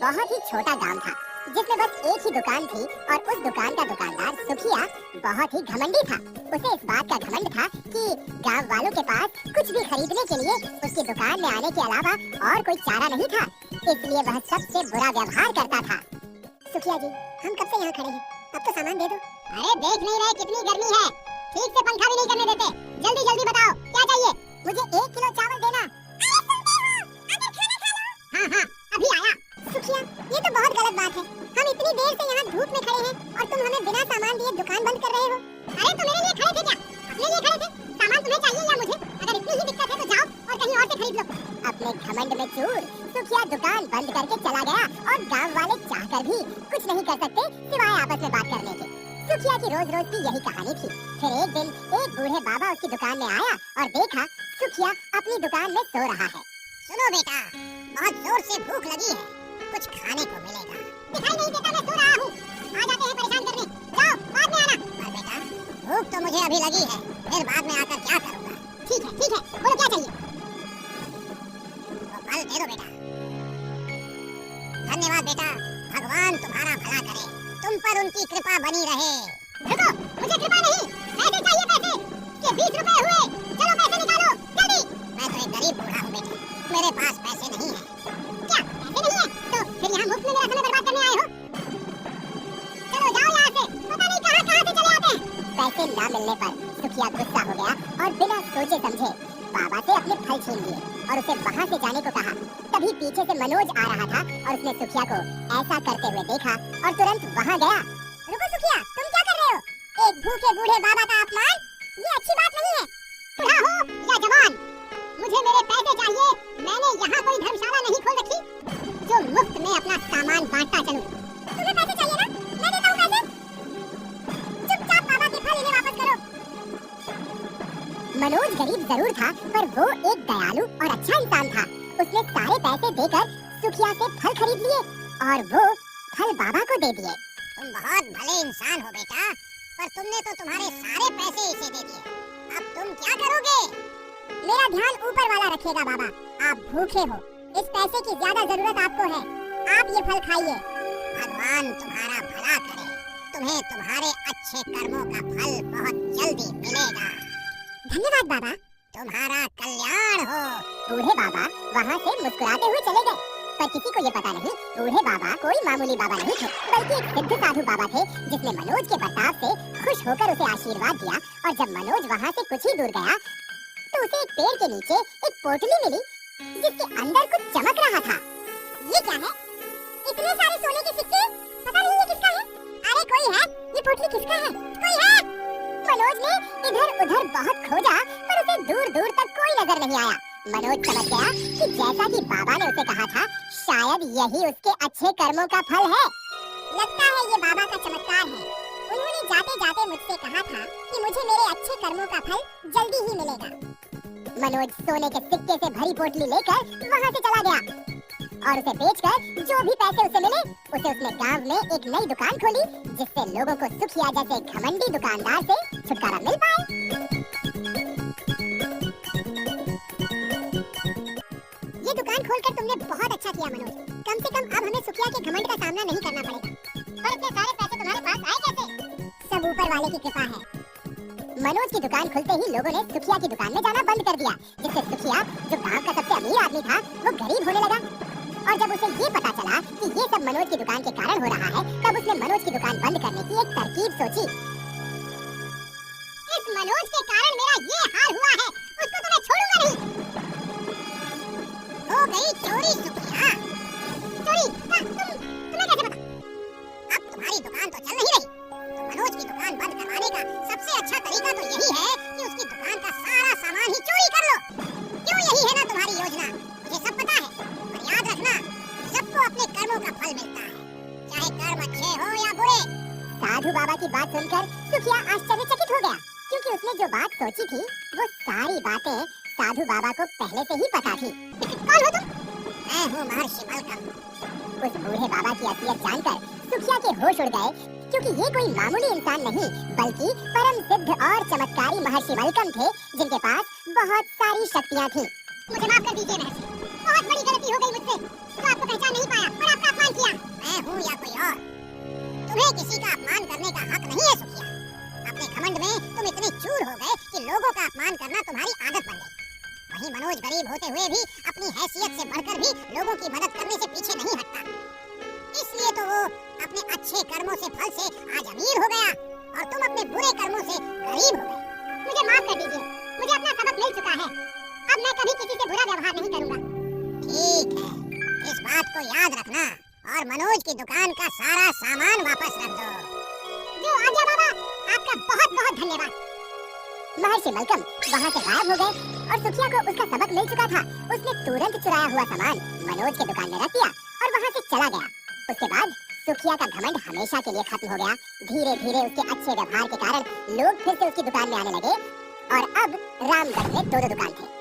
बहुत ही छोटा गांव था जिसमें बस एक ही दुकान थी और उस दुकान का दुकानदार सुखिया बहुत ही घमंडी था। उसे इस बात का घमंड था कि गांव वालों के पास कुछ भी खरीदने के लिए उसकी दुकान में आने के अलावा और कोई चारा नहीं था, इसलिए वह सबसे बुरा व्यवहार करता था। सुखिया जी, हम कब से यहाँ खड़े हैं, अब तो सामान दे दो। अरे देख नहीं रहे कितनी गर्मी है, ठीक से पंखा भी नहीं करने देते। जल्दी जल्दी बताओ क्या चाहिए। मुझे 1 किलो चावल देना। हाँ हाँ अभी आया। सुखिया, ये तो बहुत गलत बात है। हम इतनी देर से यहाँ धूप में खड़े हैं और तुम हमें बिना सामान दिए दुकान बंद कर रहे हो। अरे तो मेरे लिए खड़े थे क्या? अपने लिए खड़े थे? सामान तुम्हें चाहिए या मुझे? अगर इतनी ही दिक्कत है तो जाओ और कहीं और से खरीद लो। अपने घमंड में चूर सुखिया दुकान बंद करके चला गया और गाँव वाले चाहकर भी कुछ नहीं कर सकते सिवाय आपस में बात करने के। सुखिया की रोज रोज की यही कहानी थी। फिर एक दिन एक बूढ़े बाबा उसकी दुकान में आया और देखा सुखिया अपनी दुकान में सो रहा है। सुनो बेटा, बहुत जोर से भूख लगी है, कुछ खाने को मिलेगा। दिखाई नहीं देता मैं सो रहा हूँ, आ जाते हैं परेशान करने। जाओ बाद में आना। पर बेटा भूख तो मुझे अभी लगी है, फिर बाद में आकर क्या करूँगा। ठीक है बोलो क्या चाहिए। वो फल दे दो बेटा। धन्यवाद बेटा, भगवान तुम्हारा भला करे, तुम पर उनकी कृपा बनी रहे। रुको, मुझे कृपा नहीं, पैसे चाहिए पैसे। ये 20 रुपए हुए, चलो पैसे निकालो जल्दी। मैं तो एक गरीब बूढ़ा हूँ बेटे, मेरे पास पैसे नहीं है। क्या पैसे नहीं है? तो फिर यहाँ मुफ्त में मेरा समय बर्बाद करने आए हो? चलो जाओ यहाँ से, पता नहीं कहाँ से चले आते हैं। पैसे ना मिलने पर सुखिया गुस्सा हो गया और बिना सोचे समझे बाबा से अपने फल छीन लिए और उसे वहाँ से जाने को कहा। तभी पीछे से मनोज आ रहा था और उसने सुखिया को ऐसा करते हुए देखा और तुरंत वहाँ गया। रुको सुखिया, तुम क्या कर रहे हो? एक भूखे बूढ़े बाबा का अपमान, ये अच्छी बात नहीं है। बूढ़ा हो या जवान, मुझे मेरे पैसे चाहिए। मैंने यहाँ कोई धर्मशाला नहीं खोल रखी जो मुफ्त में अपना सामान बांटता चलूं। तुम्हें पैसे चाहिए ना, मैं देता हूँ पैसे। चुपचाप बाबा के फल इन्हें वापस करो। मनोज गरीब जरूर था पर वो एक दयालु और अच्छा इंसान था। उसने सारे पैसे देकर सुखिया से फल खरीद लिए और वो फल बाबा को दे दिए। तुम बहुत भले इंसान हो बेटा, पर तुमने तो तुम्हारे सारे पैसे इसे दे दिए। अब तुम क्या करोगे? मेरा ध्यान ऊपर वाला रखेगा बाबा। आप भूखे हो, इस पैसे की ज्यादा जरूरत आपको है, आप ये फल खाइए। भगवान तुम्हारा भला करे, तुम्हें तुम्हारे अच्छे कर्मों का फल बहुत जल्दी मिलेगा। धन्यवाद बाबा, तुम्हारा कल्याण हो। बूढ़े बाबा वहाँ से मुस्कुराते हुए चले गए, पर किसी को ये पता नहीं बूढ़े बाबा कोई मामूली बाबा नहीं थे, बल्कि एक सिद्ध साधु बाबा थे जिसने मनोज के बर्ताव से खुश होकर उसे आशीर्वाद दिया। और जब मनोज वहाँ से कुछ ही दूर गया तो उसे एक पेड़ के नीचे एक पोटली मिली जिसके अंदर कुछ चमक रहा था। ये क्या है? इतने सारे सोने के सिक्के, पता नहीं ये किसका है। अरे कोई है, ये पोटली किसका है? कोई है? मनोज ने इधर उधर बहुत खोजा पर उसे दूर दूर तक कोई नजर नहीं आया। मनोज समझ गया कि जैसा कि बाबा ने उसे कहा था, शायद यही उसके अच्छे कर्मों का फल है। लगता है ये बाबा का चमत्कार है। उन्होंने जाते जाते मुझसे कहा था कि मुझे मेरे अच्छे कर्मों का फल जल्दी ही मिलेगा। मनोज सोने के सिक्के से भरी पोटली लेकर वहाँ से चला गया और उसे बेचकर जो भी पैसे उसे मिले उसे उसने गांव में एक नई दुकान खोली जिससे लोगों को सुखिया जैसे घमंडी दुकानदार से छुटकारा मिल पाए। ये दुकान खोलकर तुमने बहुत अच्छा किया मनोज। कम से कम अब हमें सुखिया के घमंड का सामना नहीं करना पड़ेगा। पर इतने सारे पैसे तुम्हारे पास आए कैसे? सब ऊपर वाले की कृपा है। मनोज की दुकान खुलते ही लोगों ने सुखिया की दुकान में जाना बंद कर दिया, जिससे सुखिया जो गांव का सबसे अमीर आदमी था वो गरीब होने लगा। और जब उसे ये पता चला कि ये सब मनोज की दुकान के कारण हो रहा है, तब उसने मनोज की दुकान बंद करने की एक तरकीब सोची। इस मनोज के कारण मेरा ये हाल हुआ है, उसको तो मैं छोड़ूंगा नहीं। हो गई चोरी सुखिया। चोरी? तुम्हें कैसे पता? अब तुम्हारी दुकान तो चल नहीं रही, तो मनोज की दुकान बंद करवाने का सबसे अच्छा तरीका तो यही है कि उसकी दुकान का सारा सामान ही चोरी कर लो। क्यों, यही है ना तुम्हारी योजना? मुझे सब पता है, पर याद रखना सबको अपने कर्मों का फल मिलता है, चाहे कर्म अच्छे हो या बुरे। साधु बाबा की बात सुनकर सुखिया आश्चर्यचकित हो गया, क्योंकि उसने जो बात सोची थी वो सारी बातें साधु बाबा को पहले से ही पता थी। कौन हो तुम? मैं हूँ महर्षि मलकम। उस बूढ़े बाबा की असलियत जानकर सुखिया के होश उड़ गए, क्योंकि ये कोई मामूली इंसान नहीं बल्कि परम सिद्ध और चमत्कारी महर्षि मलकम थे, जिनके पास बहुत सारी शक्तियाँ थी। मुझे माफ कर दीजिए महर्षि, बहुत बड़ी गलती हो गई मुझसे, तो आपको पहचान नहीं पाया और आपका अपमान हूँ या कोई और, तुम्हें किसी का अपमान करने का हक नहीं है सुखिया। अपने घमंड में तुम इतने चूर हो गए कि लोगों का अपमान करना तुम्हारी आदत बन गई। वहीं मनोज गरीब होते हुए भी अपनी हैसियत से बढ़कर भी लोगों की मदद करने से पीछे नहीं हटता। इसलिए तो वो अपने अच्छे कर्मों से फल से आज अमीर हो गया और तुम अपने बुरे कर्मों से गरीब हो गए। मुझे माफ कर दीजिए, मुझे अपना सबक मिल चुका है। अब मैं कभी किसी से बुरा व्यवहार नहीं करूंगा। ठीक है, इस बात को याद रखना और मनोज की दुकान का सारा सामान वापस रख दो। जो आज्ञा बाबा, आपका बहुत बहुत धन्यवाद। महर्षि मलकम वहाँ से गायब हो गए और सुखिया को उसका सबक मिल चुका था। उसने तुरंत चुराया हुआ सामान मनोज के दुकान में रख दिया और वहाँ से चला गया। उसके बाद सुखिया का घमंड हमेशा के लिए खत्म हो गया। धीरे धीरे उसके अच्छे व्यवहार के कारण लोग फिर से उसकी दुकान में आने लगे और अब रामगढ़ में दो दुकान थे।